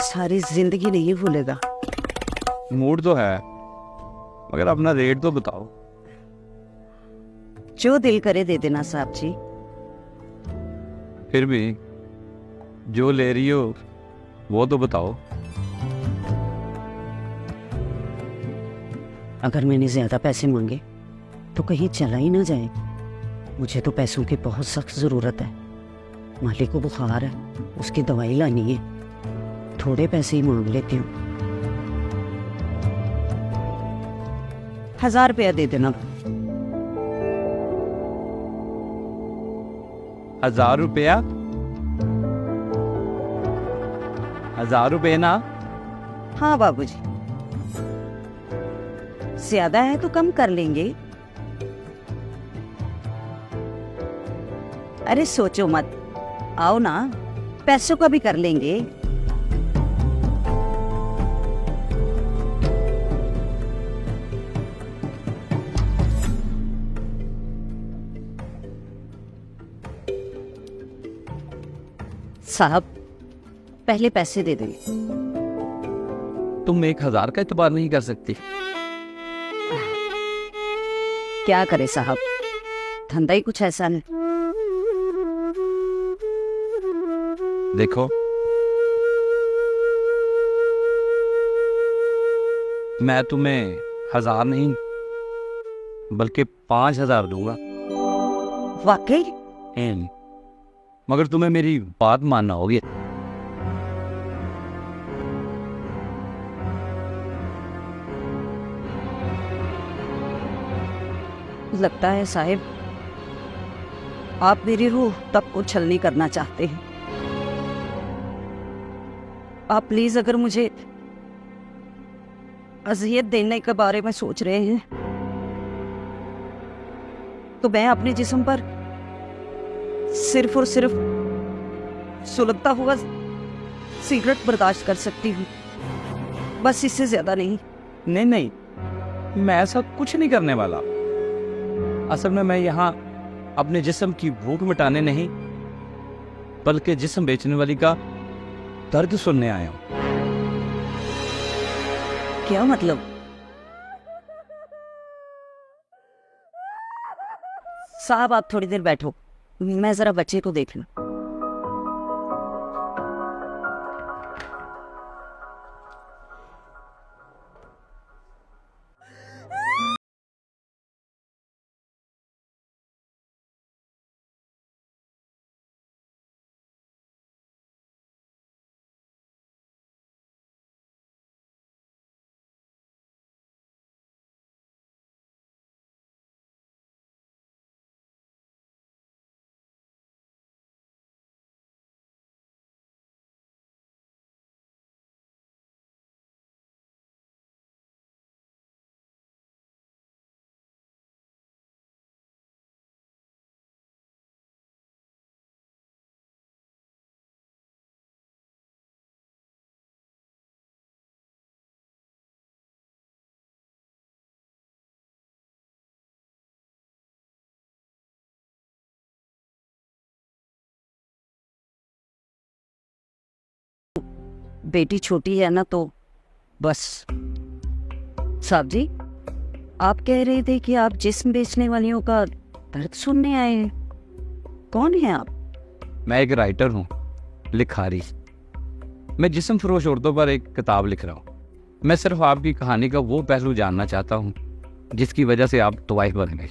सारी जिंदगी नहीं भूलेगा। मूड तो है, मगर अपना रेट तो बताओ। जो दिल करे दे देना साहब जी। फिर भी जो ले रही हो वो तो बताओ। अगर मैंने ज्यादा पैसे मांगे तो कहीं चला ही ना जाए। मुझे तो पैसों की बहुत सख्त जरूरत है। मालिक को बुखार है, उसकी दवाई लानी है। थोड़े पैसे ही मांग लेती हूँ। 1000 रुपया दे देना। 1000 रुपया? 1000 रुपये ना? हाँ बाबूजी, ज्यादा है तो कम कर लेंगे। अरे सोचो मत, आओ ना, पैसों का भी कर लेंगे। साहब पहले पैसे दे दें। तुम 1000 का एतबार नहीं कर सकती? क्या करे साहब, धंधा ही कुछ ऐसा है। देखो, मैं तुम्हें 1000 नहीं बल्कि 5000 दूंगा। वाकई? मगर तुम्हें मेरी बात मानना होगी। लगता है साहिब आप मेरी रूह तक को छलनी करना चाहते हैं। आप प्लीज अगर मुझे अज़ियत देने के बारे में सोच रहे हैं तो मैं अपने जिस्म पर सिर्फ और सिर्फ सुलगता हुआ सिगरेट बर्दाश्त कर सकती हूँ, बस इससे ज्यादा नहीं। नहीं नहीं, मैं ऐसा कुछ नहीं करने वाला। असल में मैं यहाँ अपने जिस्म की भूख मिटाने नहीं बल्कि जिस्म बेचने वाली का दर्द सुनने आया हूँ। क्या मतलब? साहब आप थोड़ी देर बैठो, मैं जरा बच्चे को देख लूं। बेटी छोटी है ना, तो बस। साहब जी आप कह रहे थे कि आप जिस्म बेचने वालियों का दर्द सुनने आए हैं। कौन है आप? मैं एक राइटर हूँ, लिखारी। मैं जिस्म फरोश औरतों पर एक किताब लिख रहा हूँ। मैं सिर्फ आपकी कहानी का वो पहलू जानना चाहता हूँ जिसकी वजह से आप तवाइफ बन गए।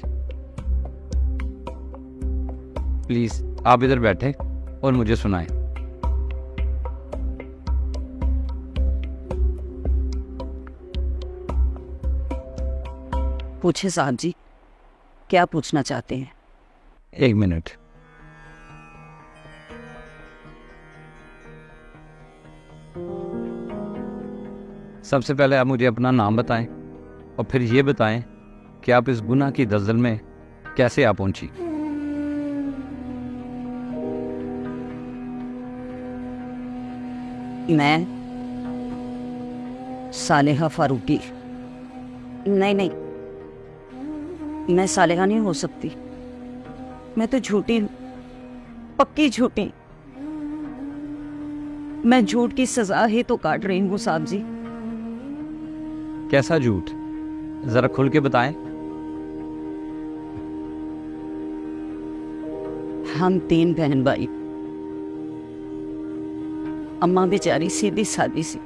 प्लीज आप इधर बैठे और मुझे सुनाएं। पूछे साहब जी, क्या पूछना चाहते हैं? 1 मिनट। सबसे पहले आप मुझे अपना नाम बताएं और फिर ये बताएं कि आप इस गुनाह की दलदल में कैसे आ पहुंची। मैं सालेहा फारूकी। नहीं नहीं, मैं सालेहा नहीं हो सकती। मैं तो झूठी, पक्की झूठी। मैं झूठ की सजा ही तो काट रही हूँ साहब जी। कैसा झूठ, जरा खुल के बताएं। हम 3 बहन भाई। अम्मा बेचारी सीधी सादी सी,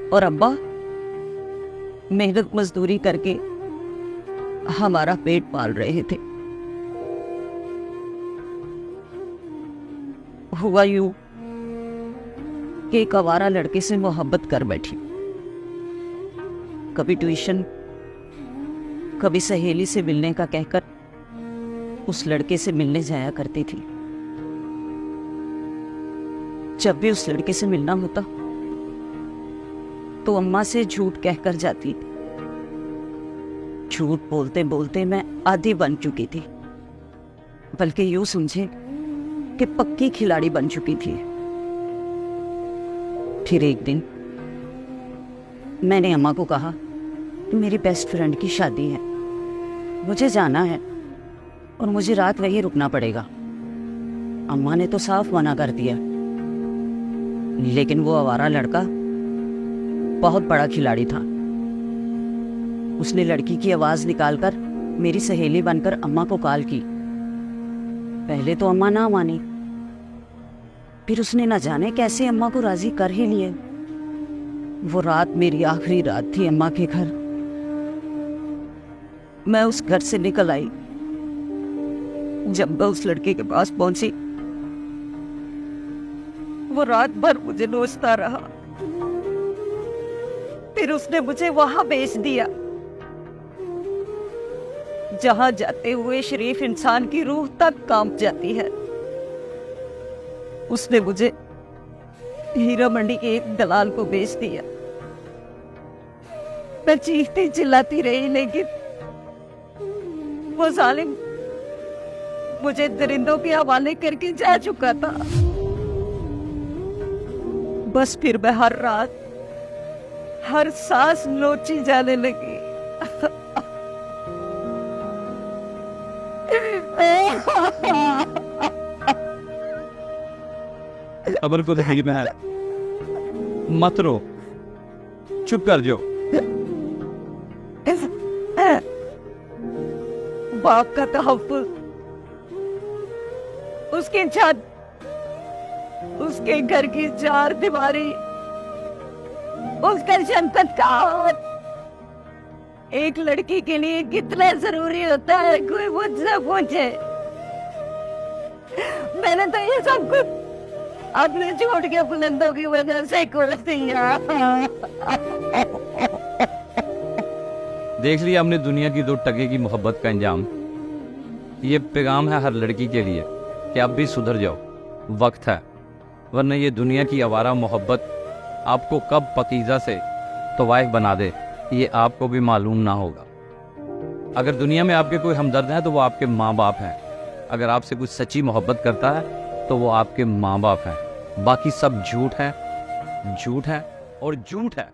और अब्बा मेहनत मजदूरी करके हमारा पेट पाल रहे थे। हुआ यूं कि एक आवारा लड़के से मोहब्बत कर बैठी। कभी ट्यूशन, कभी सहेली से मिलने का कहकर उस लड़के से मिलने जाया करती थी। जब भी उस लड़के से मिलना होता तो अम्मा से झूठ कहकर जाती थी। झूठ बोलते बोलते मैं आधी बन चुकी थी, बल्कि यूं समझे कि पक्की खिलाड़ी बन चुकी थी। फिर एक दिन मैंने अम्मा को कहा कि मेरी बेस्ट फ्रेंड की शादी है, मुझे जाना है और मुझे रात वहीं रुकना पड़ेगा। अम्मा ने तो साफ मना कर दिया, लेकिन वो आवारा लड़का बहुत बड़ा खिलाड़ी था। उसने लड़की की आवाज निकालकर मेरी सहेली बनकर अम्मा को कॉल की। पहले तो अम्मा ना मानी, फिर उसने न जाने कैसे अम्मा को राजी कर ही लिए। वो रात मेरी आखिरी रात थी अम्मा के घर। मैं उस घर से निकल आई। जब मैं उस लड़के के पास पहुंची, वो रात भर मुझे नोचता रहा। फिर उसने मुझे वहां भेज दिया जहां जाते हुए शरीफ इंसान की रूह तक कांप जाती है। उसने मुझे हीरा मंडी के एक दलाल को बेच दिया। मैं चीखती चिल्लाती रही, लेकिन वो जालिम मुझे दरिंदों के हवाले करके जा चुका था। बस फिर मैं हर रात, हर सांस नोची जाने लगी। खबर को देखी मैं, मत रो, चुप कर जो। बाप का तहफ्फुज़, उसकी छत, उसके घर की 4 दीवारी, उसका शंकत का एक लड़की के लिए कितना जरूरी होता है, कोई मुझसे पूछे। मैंने तो ये सब कुछ अपने झूठ के बुलंदों की वजह से कर दिया। देख लिया हमने दुनिया की 2 टके की मोहब्बत का अंजाम। ये पैगाम है हर लड़की के लिए कि आप भी सुधर जाओ, वक्त है, वरना ये दुनिया की आवारा मोहब्बत आपको कब पकीज़ा से तवाइफ बना दे, ये आपको भी मालूम ना होगा। अगर दुनिया में आपके कोई हमदर्द हैं तो वो आपके माँ बाप हैं। अगर आपसे कुछ सच्ची मोहब्बत करता है तो वो आपके माँ बाप हैं। बाकी सब झूठ है, झूठ है और झूठ है।